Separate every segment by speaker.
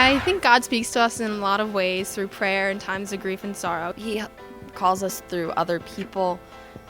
Speaker 1: I think God speaks to us in a lot of ways through prayer in times of grief and sorrow.
Speaker 2: He calls us through other people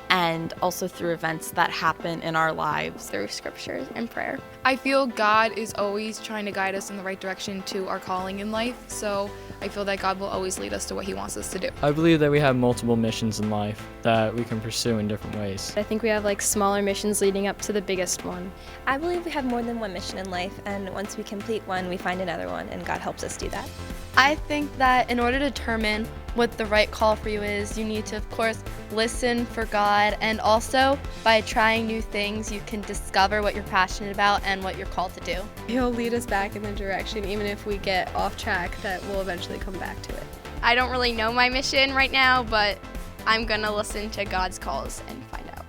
Speaker 2: and also through events that happen in our lives.
Speaker 3: Through scripture and prayer.
Speaker 1: I feel God is always trying to guide us in the right direction to our calling in life, so I feel that God will always lead us to what He wants us to do.
Speaker 4: I believe that we have multiple missions in life that we can pursue in different ways.
Speaker 5: I think we have like smaller missions leading up to the biggest one.
Speaker 6: I believe we have more than one mission in life, and once we complete one, we find another one, and God helps us do that.
Speaker 3: I think that in order to determine what the right call for you is, you need to, of course, listen for God, and also by trying new things, you can discover what you're passionate about and what you're called to do.
Speaker 5: He'll lead us back in the direction, even if we get off track, that we'll eventually come back to it.
Speaker 7: I don't really know my mission right now, but I'm gonna listen to God's calls and find out.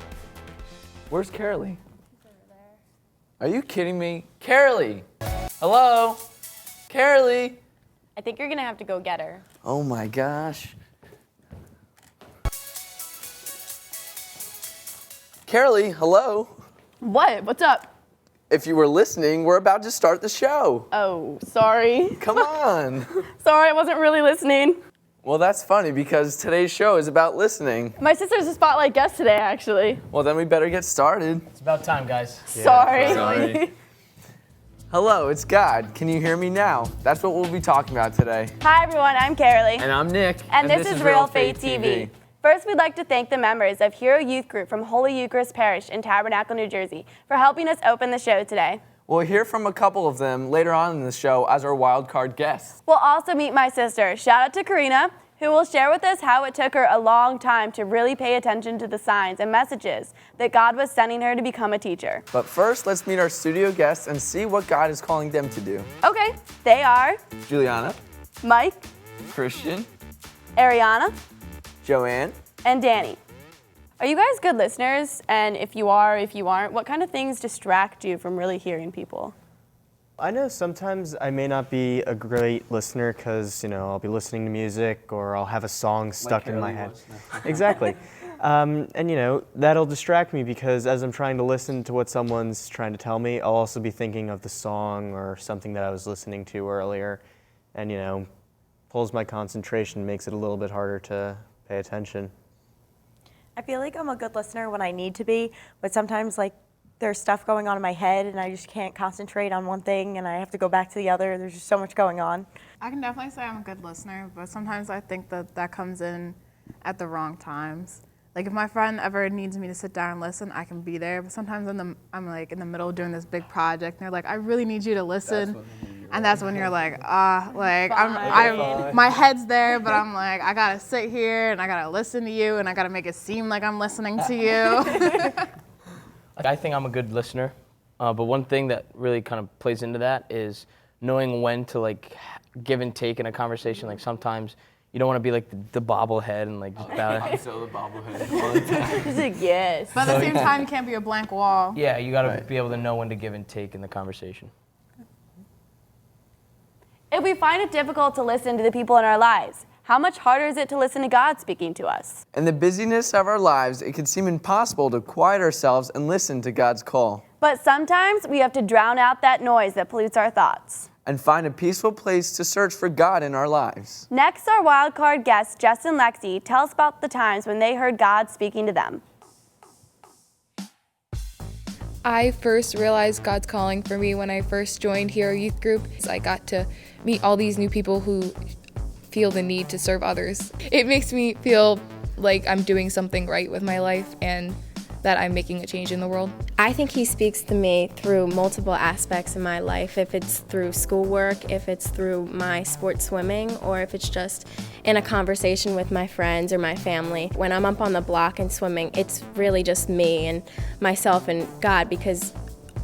Speaker 8: Where's Carolee? She's over there. Are you kidding me? Carolee! Hello? Carolee!
Speaker 9: I think you're gonna have to go get her.
Speaker 8: Oh my gosh. Carolee, hello?
Speaker 9: What? What's up?
Speaker 8: If you were listening, we're about to start the show.
Speaker 9: Oh, sorry.
Speaker 8: Come on.
Speaker 9: Sorry, I wasn't really listening.
Speaker 8: Well, that's funny because today's show is about listening.
Speaker 9: My sister's a spotlight guest today, actually.
Speaker 8: Well, then we better get started.
Speaker 4: It's about time, guys.
Speaker 9: Sorry.
Speaker 8: Hello, it's God. Can you hear me now? That's what we'll be talking about today.
Speaker 9: Hi, everyone. I'm Carolee.
Speaker 8: And I'm Nick.
Speaker 9: And this is Real Faith TV. First, we'd like to thank the members of H.E.R.O Youth Group from Holy Eucharist Parish in Tabernacle, New Jersey for helping us open the show today.
Speaker 8: We'll hear from a couple of them later on in the show as our wild card guests.
Speaker 9: We'll also meet my sister. Shout out to Karina, who will share with us how it took her a long time to really pay attention to the signs and messages that God was sending her to become a teacher.
Speaker 8: But first, let's meet our studio guests and see what God is calling them to do.
Speaker 9: Okay, they are
Speaker 8: Juliana,
Speaker 9: Mike,
Speaker 8: Christian,
Speaker 9: Ariana,
Speaker 8: Joanne,
Speaker 9: and Danny. Are you guys good listeners? And if you are, if you aren't, what kind of things distract you from really hearing people?
Speaker 10: I know sometimes I may not be a great listener because, I'll be listening to music or I'll have a song stuck in my head. Exactly. And, that'll distract me because as I'm trying to listen to what someone's trying to tell me, I'll also be thinking of the song or something that I was listening to earlier. And, pulls my concentration, makes it a little bit harder to pay attention.
Speaker 11: I feel like I'm a good listener when I need to be, but sometimes there's stuff going on in my head and I just can't concentrate on one thing and I have to go back to the other. There's just so much going on.
Speaker 12: I can definitely say I'm a good listener, but sometimes I think that comes in at the wrong times. Like if my friend ever needs me to sit down and listen, I can be there, but sometimes I'm like in the middle of doing this big project and they're like, I really need you to listen. That's when you're like, my head's there, but I'm like, I gotta sit here and I gotta listen to you and I gotta make it seem like I'm listening to you.
Speaker 13: I think I'm a good listener, but one thing that really kind of plays into that is knowing when to give and take in a conversation. Like sometimes you don't want to be like the bobblehead and just bow.
Speaker 8: I'm so the bobblehead all the time.
Speaker 9: He's like, yes.
Speaker 12: But at the same time, you can't be a blank wall.
Speaker 13: Yeah, you gotta be able to know when to give and take in the conversation.
Speaker 9: If we find it difficult to listen to the people in our lives, how much harder is it to listen to God speaking to us?
Speaker 8: In the busyness of our lives, it can seem impossible to quiet ourselves and listen to God's call.
Speaker 9: But sometimes we have to drown out that noise that pollutes our thoughts.
Speaker 8: And find a peaceful place to search for God in our lives.
Speaker 9: Next, our wildcard guests, Jess and Lexi, tell us about the times when they heard God speaking to them.
Speaker 1: I first realized God's calling for me when I first joined H.E.R.O Youth Group. I got to meet all these new people who feel the need to serve others. It makes me feel like I'm doing something right with my life and that I'm making a change in the world.
Speaker 5: I think He speaks to me through multiple aspects of my life, if it's through schoolwork, if it's through my sport swimming, or if it's just in a conversation with my friends or my family. When I'm up on the block and swimming, it's really just me and myself and God, because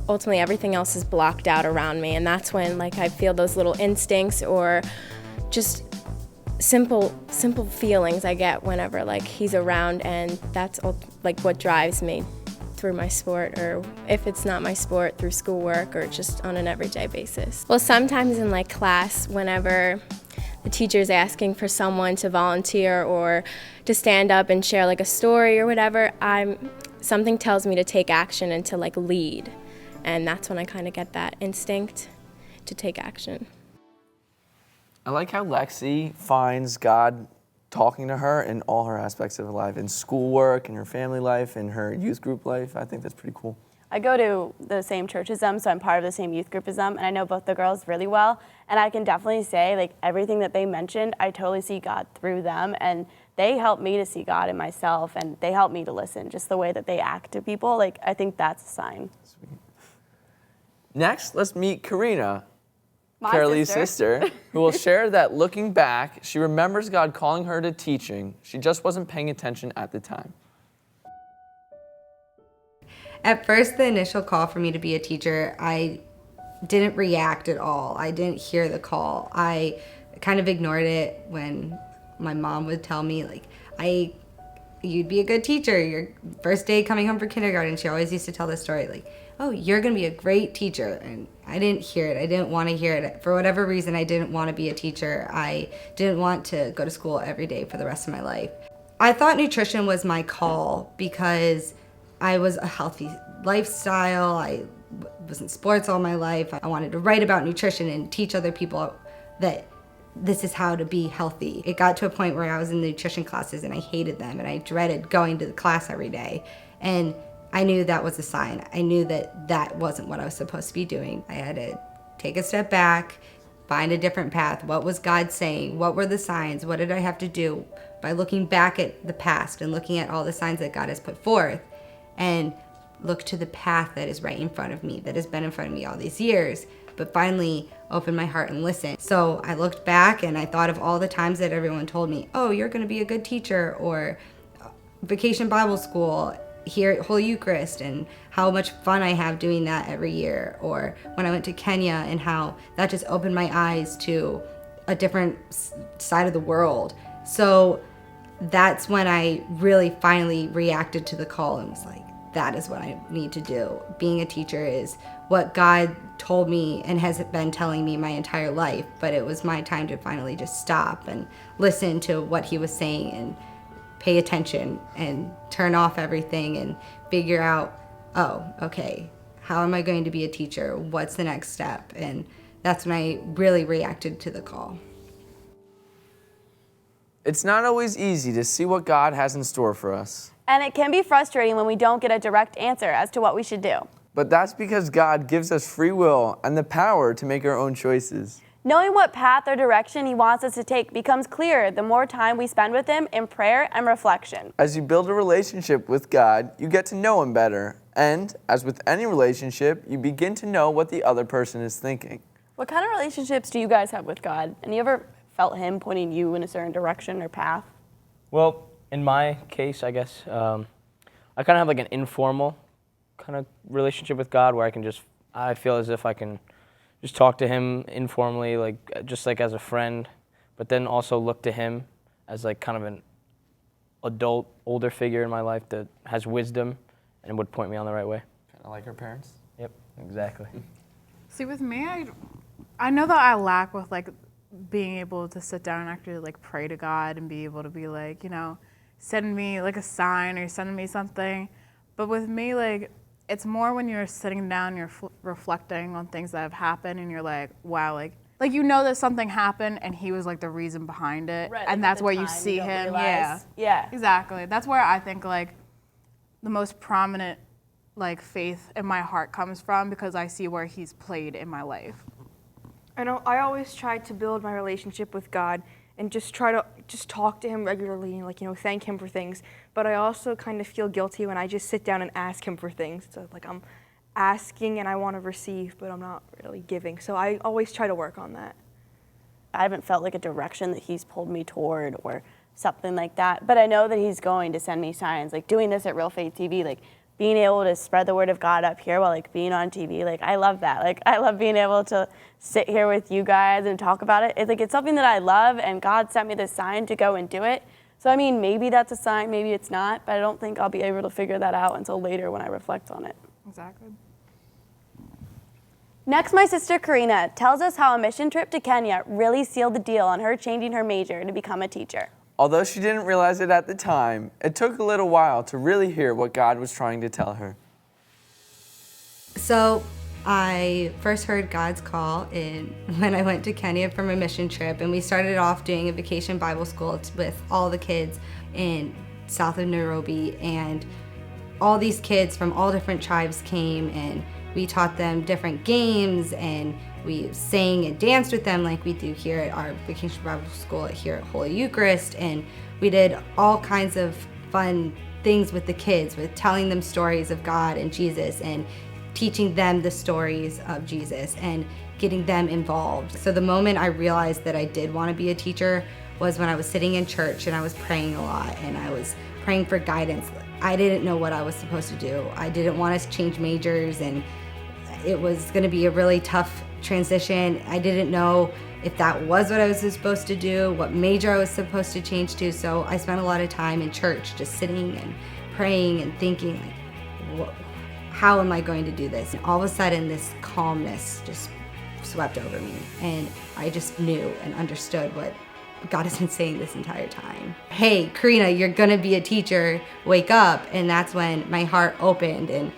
Speaker 5: ultimately everything else is blocked out around me, and that's when I feel those little instincts or just simple feelings I get whenever He's around, and that's what drives me through my sport, or if it's not my sport, through schoolwork or just on an everyday basis. Well, sometimes in class, whenever the teacher's asking for someone to volunteer or to stand up and share a story or whatever, something tells me to take action and to lead, and that's when I kind of get that instinct to take action.
Speaker 8: I like how Lexi finds God talking to her in all her aspects of her life, in schoolwork, in her family life, in her youth group life. I think that's pretty cool.
Speaker 9: I go to the same church as them, so I'm part of the same youth group as them, and I know both the girls really well. And I can definitely say, like, everything that they mentioned, I totally see God through them, and they help me to see God in myself, and they help me to listen. Just the way that they act to people, like, I think that's a sign.
Speaker 8: Sweet. Next, let's meet Karina,
Speaker 9: My
Speaker 8: Carolee's sister, who will share that looking back, she remembers God calling her to teaching. She just wasn't paying attention at the time.
Speaker 14: At first, the initial call for me to be a teacher, I didn't react at all. I didn't hear the call. I kind of ignored it when my mom would tell me, like, you'd be a good teacher. Your first day coming home from kindergarten, she always used to tell this story, like, oh, you're going to be a great teacher. And I didn't hear it. I didn't want to hear it. For whatever reason, I didn't want to be a teacher. I didn't want to go to school every day for the rest of my life. I thought nutrition was my call because I was a healthy lifestyle. I was in sports all my life. I wanted to write about nutrition and teach other people that this is how to be healthy. It got to a point where I was in the nutrition classes and I hated them and I dreaded going to the class every day. And I knew that was a sign. I knew that that wasn't what I was supposed to be doing. I had to take a step back, find a different path. What was God saying? What were the signs? What did I have to do? By looking back at the past and looking at all the signs that God has put forth, and look to the path that is right in front of me, that has been in front of me all these years, but finally open my heart and listen. So I looked back and I thought of all the times that everyone told me, oh, you're gonna be a good teacher, or Vacation Bible School here at Holy Eucharist, and how much fun I have doing that every year, or when I went to Kenya and how that just opened my eyes to a different side of the world. So that's when I really finally reacted to the call and was like, that is what I need to do. Being a teacher is what God told me and has been telling me my entire life, but it was my time to finally just stop and listen to what he was saying and pay attention and turn off everything and figure out, oh, okay, how am I going to be a teacher? What's the next step? And that's when I really reacted to the call.
Speaker 8: It's not always easy to see what God has in store for us.
Speaker 9: And it can be frustrating when we don't get a direct answer as to what we should do.
Speaker 8: But that's because God gives us free will and the power to make our own choices.
Speaker 9: Knowing what path or direction he wants us to take becomes clearer the more time we spend with him in prayer and reflection.
Speaker 8: As you build a relationship with God, you get to know him better. And as with any relationship, you begin to know what the other person is thinking.
Speaker 9: What kind of relationships do you guys have with God? And you ever felt him pointing you in a certain direction or path?
Speaker 13: Well, in my case, I guess, I kind of have like an informal kind of relationship with God where I feel as if I can just talk to him informally, like just like as a friend, but then also look to him as like kind of an adult, older figure in my life that has wisdom and would point me on the right way.
Speaker 8: Kind of like our parents?
Speaker 13: Yep, exactly.
Speaker 12: See, with me, I know that I lack with like being able to sit down and actually like pray to God and be able to be like, you know, send me like a sign or send me something. But with me, like, it's more when you're sitting down, you're reflecting on things that have happened, and you're like, wow, like you know that something happened and he was like the reason behind it, right, and that's where you see him. Yeah, exactly. That's where I think like the most prominent like faith in my heart comes from, because I see where he's played in my life.
Speaker 15: I know I always try to build my relationship with God and just try to just talk to him regularly and, like, you know, thank him for things. But I also kind of feel guilty when I just sit down and ask him for things. So like I'm asking and I want to receive, but I'm not really giving. So I always try to work on that.
Speaker 9: I haven't felt like a direction that he's pulled me toward or something like that. But I know that he's going to send me signs, like doing this at Real Faith TV, like being able to spread the word of God up here while like being on TV. Like I love that. Like I love being able to sit here with you guys and talk about it. It's like, it's something that I love, and God sent me this sign to go and do it. So I mean, maybe that's a sign, maybe it's not, but I don't think I'll be able to figure that out until later when I reflect on it.
Speaker 12: Exactly.
Speaker 9: Next, my sister Karina tells us how a mission trip to Kenya really sealed the deal on her changing her major to become a teacher.
Speaker 8: Although she didn't realize it at the time, it took a little while to really hear what God was trying to tell her.
Speaker 14: So I first heard God's call when I went to Kenya for my mission trip, and we started off doing a vacation Bible school with all the kids in south of Nairobi, and all these kids from all different tribes came, and we taught them different games, and we sang and danced with them like we do here at our vacation Bible school here at Holy Eucharist, and we did all kinds of fun things with the kids, with telling them stories of God and Jesus, and teaching them the stories of Jesus and getting them involved. So the moment I realized that I did want to be a teacher was when I was sitting in church and I was praying a lot, and I was praying for guidance. I didn't know what I was supposed to do. I didn't want to change majors, and it was going to be a really tough transition. I didn't know if that was what I was supposed to do, what major I was supposed to change to. So I spent a lot of time in church just sitting and praying and thinking, like, how am I going to do this? And all of a sudden, this calmness just swept over me, and I just knew and understood what God has been saying this entire time. Hey, Karina, you're gonna be a teacher, wake up. And that's when my heart opened, and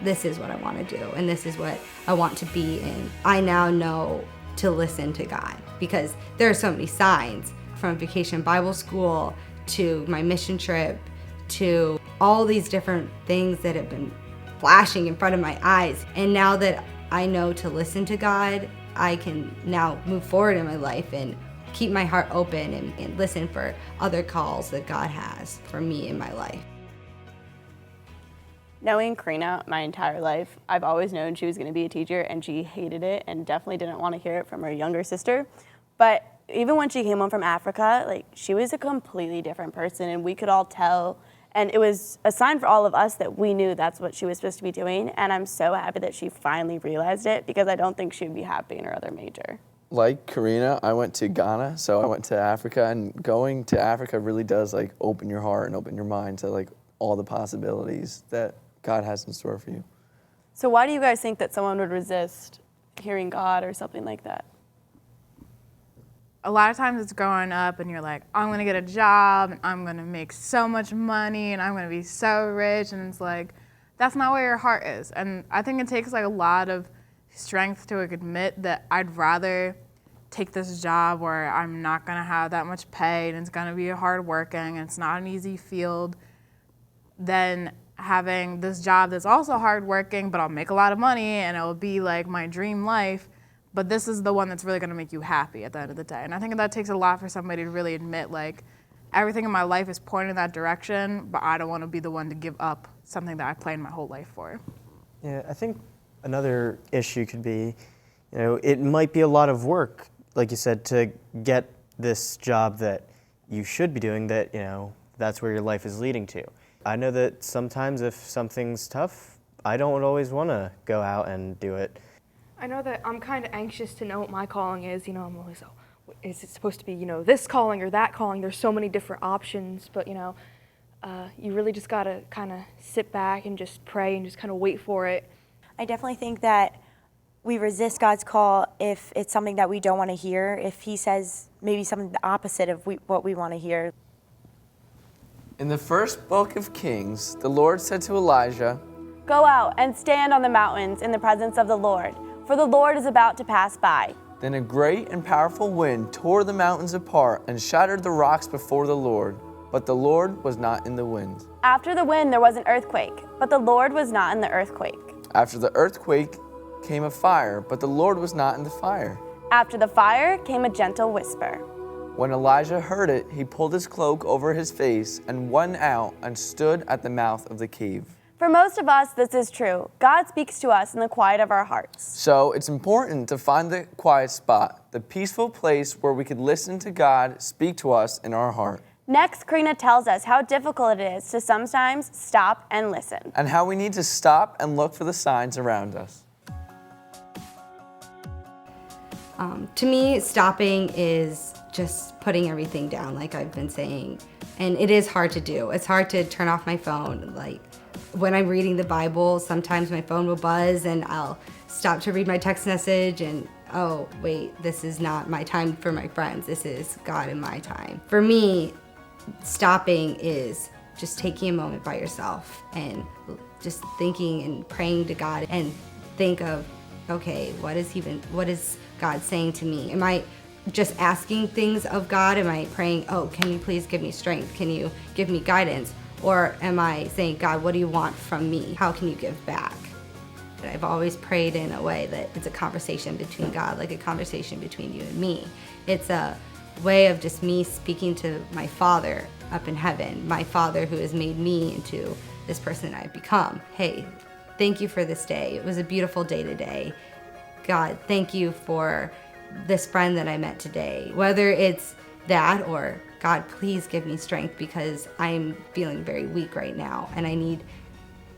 Speaker 14: this is what I want to do, and this is what I want to be in. I now know to listen to God, because there are so many signs, from vacation Bible school to my mission trip to all these different things that have been flashing in front of my eyes. And now that I know to listen to God, I can now move forward in my life and keep my heart open and listen for other calls that God has for me in my life.
Speaker 9: Knowing Karina my entire life, I've always known she was going to be a teacher, and she hated it and definitely didn't want to hear it from her younger sister. But even when she came home from Africa, like, she was a completely different person, and we could all tell. And it was a sign for all of us that we knew that's what she was supposed to be doing. And I'm so happy that she finally realized it, because I don't think she would be happy in her other major.
Speaker 8: Like Karina, I went to Ghana, so I went to Africa, and going to Africa really does like open your heart and open your mind to like all the possibilities that God has in store for you.
Speaker 9: So why do you guys think that someone would resist hearing God or something like that?
Speaker 12: A lot of times it's growing up and you're like, I'm gonna get a job and I'm gonna make so much money and I'm gonna be so rich, and it's like, that's not where your heart is. And I think it takes like a lot of strength to admit that I'd rather take this job where I'm not gonna have that much pay and it's gonna be hard working and it's not an easy field, than having this job that's also hard working, but I'll make a lot of money and it'll be like my dream life. But this is the one that's really gonna make you happy at the end of the day. And I think that takes a lot for somebody to really admit, like, everything in my life is pointing in that direction, but I don't wanna be the one to give up something that I planned my whole life for.
Speaker 10: Yeah, I think another issue could be, it might be a lot of work, like you said, to get this job that you should be doing, that, that's where your life is leading to. I know that sometimes if something's tough, I don't always wanna go out and do it.
Speaker 15: I know that I'm kind of anxious to know what my calling is. I'm always, is it supposed to be, this calling or that calling? There's so many different options, but, you really just got to kind of sit back and just pray and just kind of wait for it.
Speaker 11: I definitely think that we resist God's call if it's something that we don't want to hear, if he says maybe something the opposite of what we want to hear.
Speaker 8: In the first book of Kings, the Lord said to Elijah,
Speaker 9: "Go out and stand on the mountains in the presence of the Lord, for the Lord is about to pass by."
Speaker 8: Then a great and powerful wind tore the mountains apart and shattered the rocks before the Lord. But the Lord was not in the wind.
Speaker 9: After the wind there was an earthquake, but the Lord was not in the earthquake.
Speaker 8: After the earthquake came a fire, but the Lord was not in the fire.
Speaker 9: After the fire came a gentle whisper.
Speaker 8: When Elijah heard it, he pulled his cloak over his face and went out and stood at the mouth of the cave.
Speaker 9: For most of us, this is true. God speaks to us in the quiet of our hearts.
Speaker 8: So it's important to find the quiet spot, the peaceful place where we could listen to God speak to us in our heart.
Speaker 9: Next, Karina tells us how difficult it is to sometimes stop and listen.
Speaker 8: And how we need to stop and look for the signs around us.
Speaker 14: To me, stopping is just putting everything down, like I've been saying. And it is hard to do. It's hard to turn off my phone. Like, when I'm reading the Bible, sometimes my phone will buzz and I'll stop to read my text message and, oh, wait, this is not my time for my friends. This is God and my time. For me, stopping is just taking a moment by yourself and just thinking and praying to God and think of, okay, what is God saying to me? Am I just asking things of God? Am I praying, oh, can you please give me strength? Can you give me guidance? Or am I saying, God, what do you want from me? How can you give back? I've always prayed in a way that it's a conversation between God, like a conversation between you and me. It's a way of just me speaking to my Father up in heaven, my Father who has made me into this person I've become. Hey, thank you for this day. It was a beautiful day today. God, thank you for this friend that I met today. Whether it's that or, God, please give me strength because I'm feeling very weak right now and I need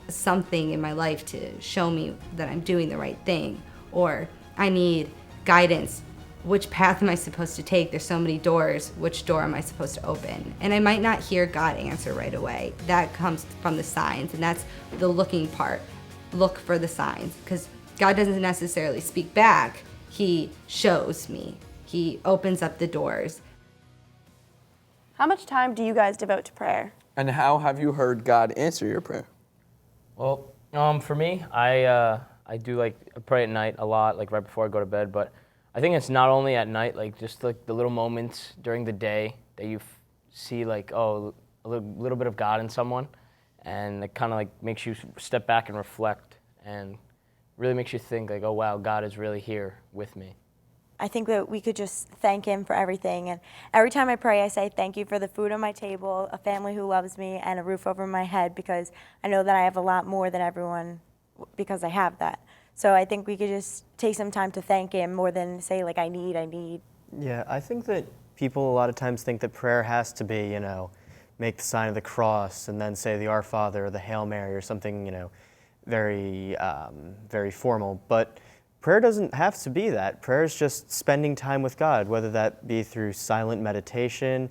Speaker 14: something in my life to show me that I'm doing the right thing, or I need guidance. Which path am I supposed to take? There's so many doors. Which door am I supposed to open? And I might not hear God answer right away. That comes from the signs, and that's the looking part. Look for the signs, because God doesn't necessarily speak back. He shows me. He opens up the doors.
Speaker 9: How much time do you guys devote to prayer?
Speaker 8: And how have you heard God answer your prayer?
Speaker 13: Well, for me, I do I pray at night a lot, like right before I go to bed. But I think it's not only at night, like just like the little moments during the day that you see like, oh, a little bit of God in someone, and it kind of like makes you step back and reflect, and really makes you think like, oh wow, God is really here with me.
Speaker 11: I think that we could just thank him for everything. And every time I pray, I say thank you for the food on my table, a family who loves me, and a roof over my head, because I know that I have a lot more than everyone because I have that. So I think we could just take some time to thank him more than say, like, I need.
Speaker 10: Yeah, I think that people a lot of times think that prayer has to be, make the sign of the cross and then say the Our Father or the Hail Mary or something, very, very formal. But prayer doesn't have to be that. Prayer is just spending time with God, whether that be through silent meditation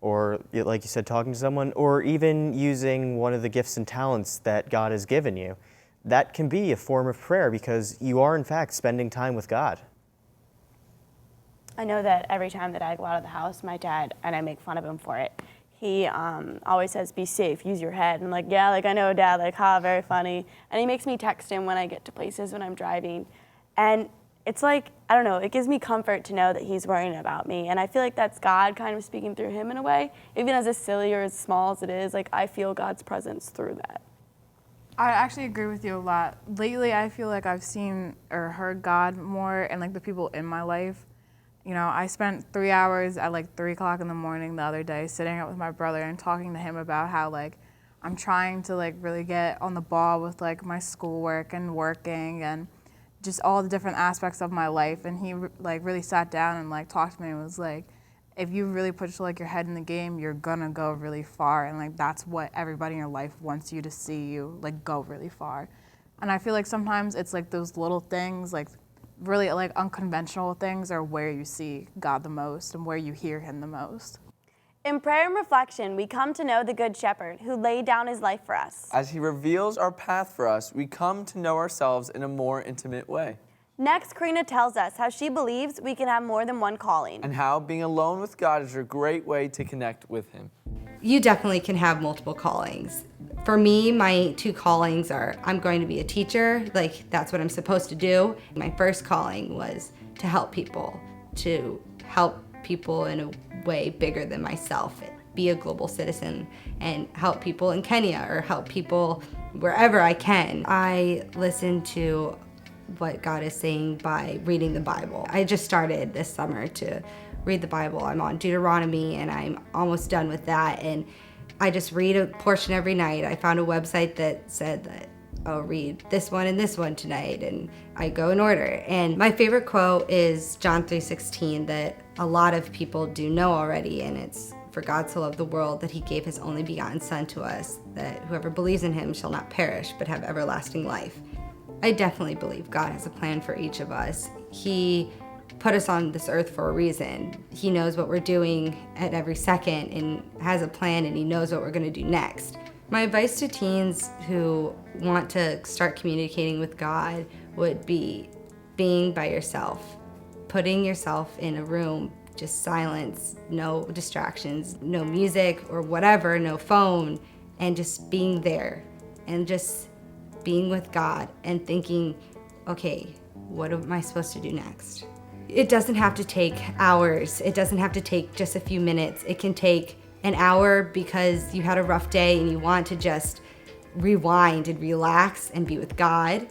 Speaker 10: or, like you said, talking to someone, or even using one of the gifts and talents that God has given you. That can be a form of prayer because you are, in fact, spending time with God.
Speaker 9: I know that every time that I go out of the house, my dad, and I make fun of him for it, he always says, be safe, use your head. And I'm like, yeah, I know, Dad, very funny. And he makes me text him when I get to places when I'm driving. And it's like, I don't know, it gives me comfort to know that he's worrying about me. And I feel like that's God kind of speaking through him in a way. Even as silly or as small as it is, I feel God's presence through that.
Speaker 12: I actually agree with you a lot. Lately, I feel like I've seen or heard God more and the people in my life. I spent 3 hours at 3 o'clock in the morning the other day sitting up with my brother and talking to him about how I'm trying to really get on the ball with my schoolwork and working and just all the different aspects of my life. And he really sat down and talked to me and was like, if you really put your head in the game, you're gonna go really far. And that's what everybody in your life wants you to see you go really far. And I feel like sometimes it's those little things, really unconventional things are where you see God the most and where you hear him the most.
Speaker 9: In prayer and reflection, we come to know the Good Shepherd who laid down his life for us.
Speaker 8: As he reveals our path for us, we come to know ourselves in a more intimate way.
Speaker 9: Next, Karina tells us how she believes we can have more than one calling.
Speaker 8: And how being alone with God is a great way to connect with him.
Speaker 14: You definitely can have multiple callings. For me, my 2 callings are I'm going to be a teacher, that's what I'm supposed to do. My first calling was to help people in a way bigger than myself, be a global citizen and help people in Kenya or help people wherever I can. I listen to what God is saying by reading the Bible. I just started this summer to read the Bible. I'm on Deuteronomy and I'm almost done with that, and I just read a portion every night. I found a website that said that I'll read this one and this one tonight, and I go in order. And my favorite quote is John 3:16 that a lot of people do know already, and it's, for God so loved the world that he gave his only begotten Son to us, that whoever believes in him shall not perish but have everlasting life. I definitely believe God has a plan for each of us. He put us on this earth for a reason. He knows what we're doing at every second and has a plan, and he knows what we're going to do next. My advice to teens who want to start communicating with God would be being by yourself, putting yourself in a room, just silence, no distractions, no music or whatever, no phone, and just being there and just being with God and thinking, okay, what am I supposed to do next? It doesn't have to take hours. It doesn't have to take just a few minutes. It can take an hour because you had a rough day and you want to just rewind and relax and be with God.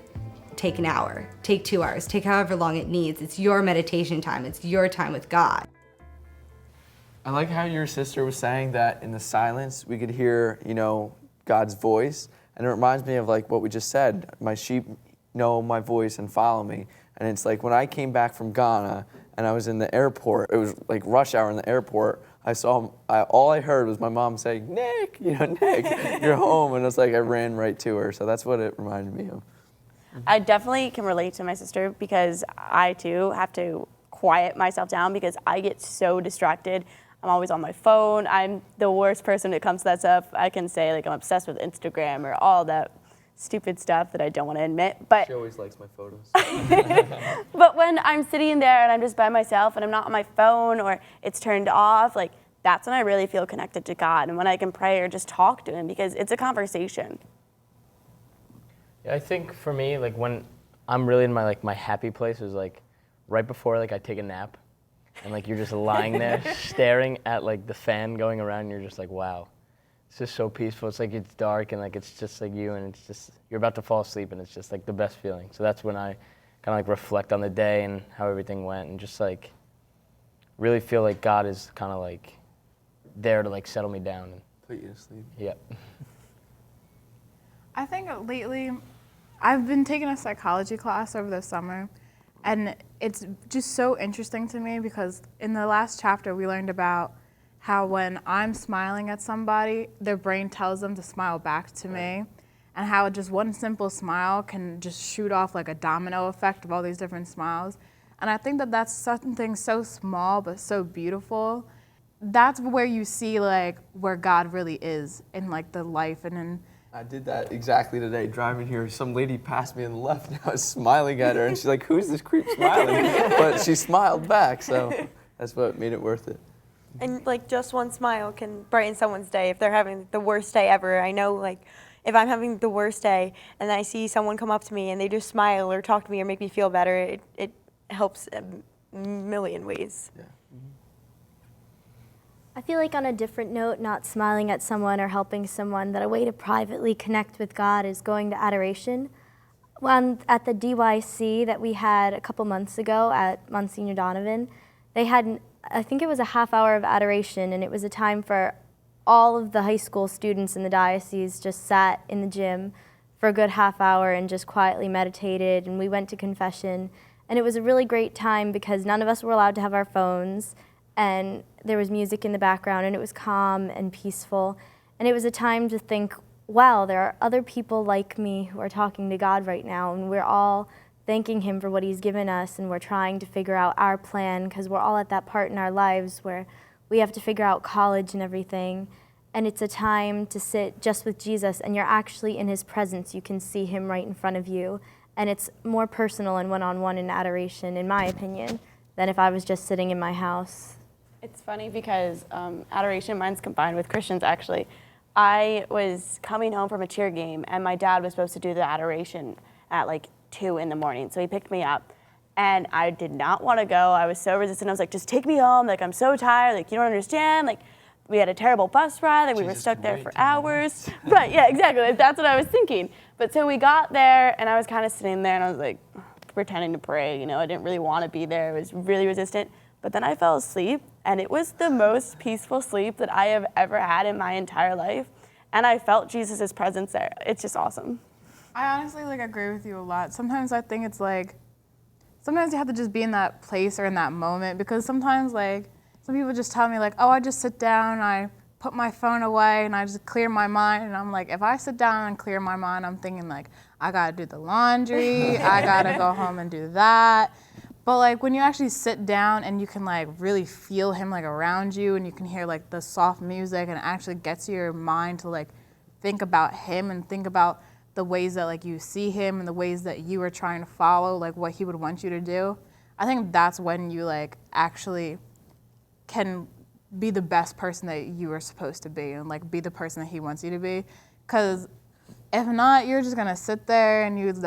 Speaker 14: Take an hour, take 2 hours, take however long it needs. It's your meditation time. It's your time with God.
Speaker 8: I like how your sister was saying that in the silence we could hear, God's voice. And it reminds me of like what we just said, my sheep know my voice and follow me. And it's like when I came back from Ghana and I was in the airport, it was like rush hour in the airport, all I heard was my mom saying, Nick, Nick, you're home. And it's like I ran right to her. So that's what it reminded me of.
Speaker 9: I definitely can relate to my sister because I too have to quiet myself down because I get so distracted. I'm always on my phone. I'm the worst person when it comes to that stuff. I can say like I'm obsessed with Instagram or all that stupid stuff that I don't want to admit. But
Speaker 8: she always likes my photos.
Speaker 9: But when I'm sitting there and I'm just by myself and I'm not on my phone or it's turned off, like that's when I really feel connected to God and when I can pray or just talk to him because it's a conversation.
Speaker 13: Yeah, I think for me, like when I'm really in my happy place is like right before like I take a nap and like you're just lying there staring at like the fan going around and you're just like, wow, it's just so peaceful. It's like it's dark and like it's just like you and it's just, you're about to fall asleep and it's just like the best feeling. So that's when I kind of like reflect on the day and how everything went and just like really feel like God is kind of like there to like settle me down. And
Speaker 8: put you to sleep.
Speaker 13: Yep.
Speaker 12: I think lately I've been taking a psychology class over the summer, and it's just so interesting to me because in the last chapter we learned about how when I'm smiling at somebody, their brain tells them to smile back to me, and how just one simple smile can just shoot off like a domino effect of all these different smiles. And I think that that's something so small but so beautiful. That's where you see like where God really is in like the life and in.
Speaker 8: I did that exactly today, driving here. Some lady passed me on the left, and I was smiling at her, and she's like, who's this creep smiling? But she smiled back, so that's what made it worth it.
Speaker 11: And like just one smile can brighten someone's day if they're having the worst day ever. I know like if I'm having the worst day and I see someone come up to me and they just smile or talk to me or make me feel better, it helps a million ways.
Speaker 8: Yeah.
Speaker 16: I feel like on a different note, not smiling at someone or helping someone, that a way to privately connect with God is going to adoration. At the DYC that we had a couple months ago at Monsignor Donovan, they had, I think it was a half hour of adoration, and it was a time for all of the high school students in the diocese just sat in the gym for a good half hour and just quietly meditated, and we went to confession. And it was a really great time because none of us were allowed to have our phones, and there was music in the background, and it was calm and peaceful. And it was a time to think, wow, there are other people like me who are talking to God right now, and we're all thanking him for what he's given us, and we're trying to figure out our plan because we're all at that part in our lives where we have to figure out college and everything. And it's a time to sit just with Jesus, and you're actually in his presence. You can see him right in front of you. And it's more personal and one-on-one in adoration, in my opinion, than if I was just sitting in my house.
Speaker 9: It's funny because adoration, mine's combined with Christians actually. I was coming home from a cheer game and my dad was supposed to do the adoration at like 2 in the morning. So he picked me up and I did not want to go. I was so resistant. I was like, just take me home. Like, I'm so tired. Like, you don't understand. Like, we had a terrible bus ride. Like, we were stuck there for hours. Right, yeah, exactly. That's what I was thinking. But so we got there and I was kind of sitting there and I was like pretending to pray. I didn't really want to be there. I was really resistant. But then I fell asleep, and it was the most peaceful sleep that I have ever had in my entire life. And I felt Jesus' presence there. It's just awesome.
Speaker 12: I honestly agree with you a lot. Sometimes I think it's sometimes you have to just be in that place or in that moment, because sometimes some people just tell me oh, I just sit down, I put my phone away, and I just clear my mind. And I'm like, if I sit down and clear my mind, I'm thinking I gotta do the laundry, I gotta go home and do that. But when you actually sit down and you can really feel him around you, and you can hear the soft music, and it actually gets your mind to think about him and think about the ways that you see him and the ways that you are trying to follow what he would want you to do. I think that's when you actually can be the best person that you are supposed to be, and be the person that he wants you to be. Because if not, you're just gonna sit there and you'd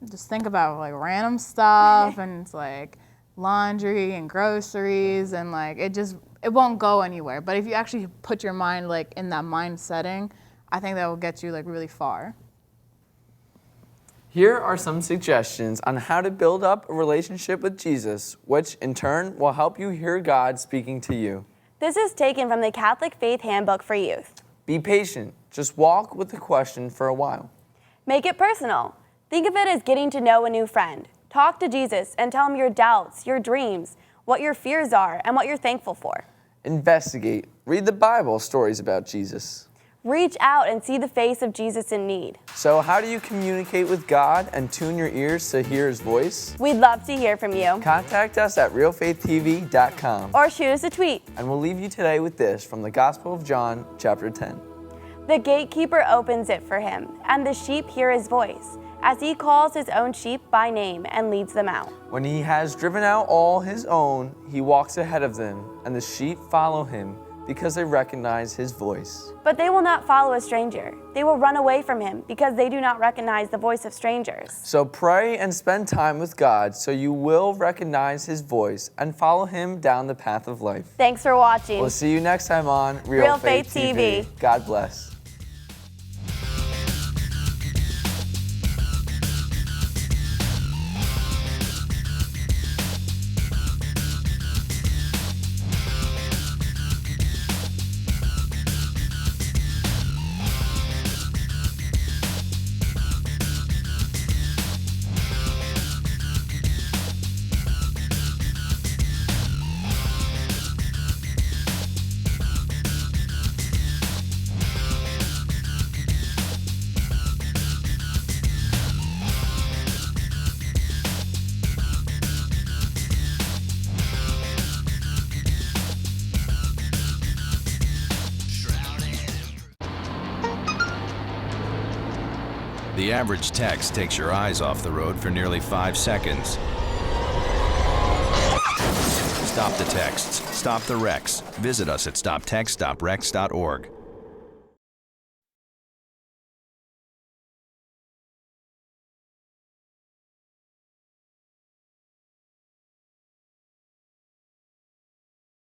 Speaker 12: just think about like random stuff and it's like laundry and groceries and like it won't go anywhere. But if you actually put your mind like in that mind setting, I think that will get you like really far.
Speaker 8: Here are some suggestions on how to build up a relationship with Jesus, which in turn will help you hear God speaking to you.
Speaker 9: This is taken from the Catholic Faith Handbook for Youth.
Speaker 8: Be patient. Just walk with the question for a while.
Speaker 9: Make it personal. Think of it as getting to know a new friend. Talk to Jesus and tell him your doubts, your dreams, what your fears are, and what you're thankful for.
Speaker 8: Investigate. Read the Bible stories about Jesus.
Speaker 9: Reach out and see the face of Jesus in need.
Speaker 8: So how do you communicate with God and tune your ears to hear his voice?
Speaker 9: We'd love to hear from you.
Speaker 8: Contact us at realfaithtv.com.
Speaker 9: Or shoot us a tweet.
Speaker 8: And we'll leave you today with this from the Gospel of John, chapter 10.
Speaker 9: The gatekeeper opens it for him, and the sheep hear his voice, as he calls his own sheep by name and leads them out.
Speaker 8: When he has driven out all his own, he walks ahead of them, and the sheep follow him because they recognize his voice.
Speaker 9: But they will not follow a stranger. They will run away from him because they do not recognize the voice of strangers.
Speaker 8: So pray and spend time with God so you will recognize his voice and follow him down the path of life.
Speaker 9: Thanks for watching.
Speaker 8: We'll see you next time on
Speaker 9: Real Faith TV.
Speaker 8: God bless.
Speaker 17: The average text takes your eyes off the road for nearly 5 seconds. Stop the texts. Stop the wrecks. Visit us at stoptextstoprex.org.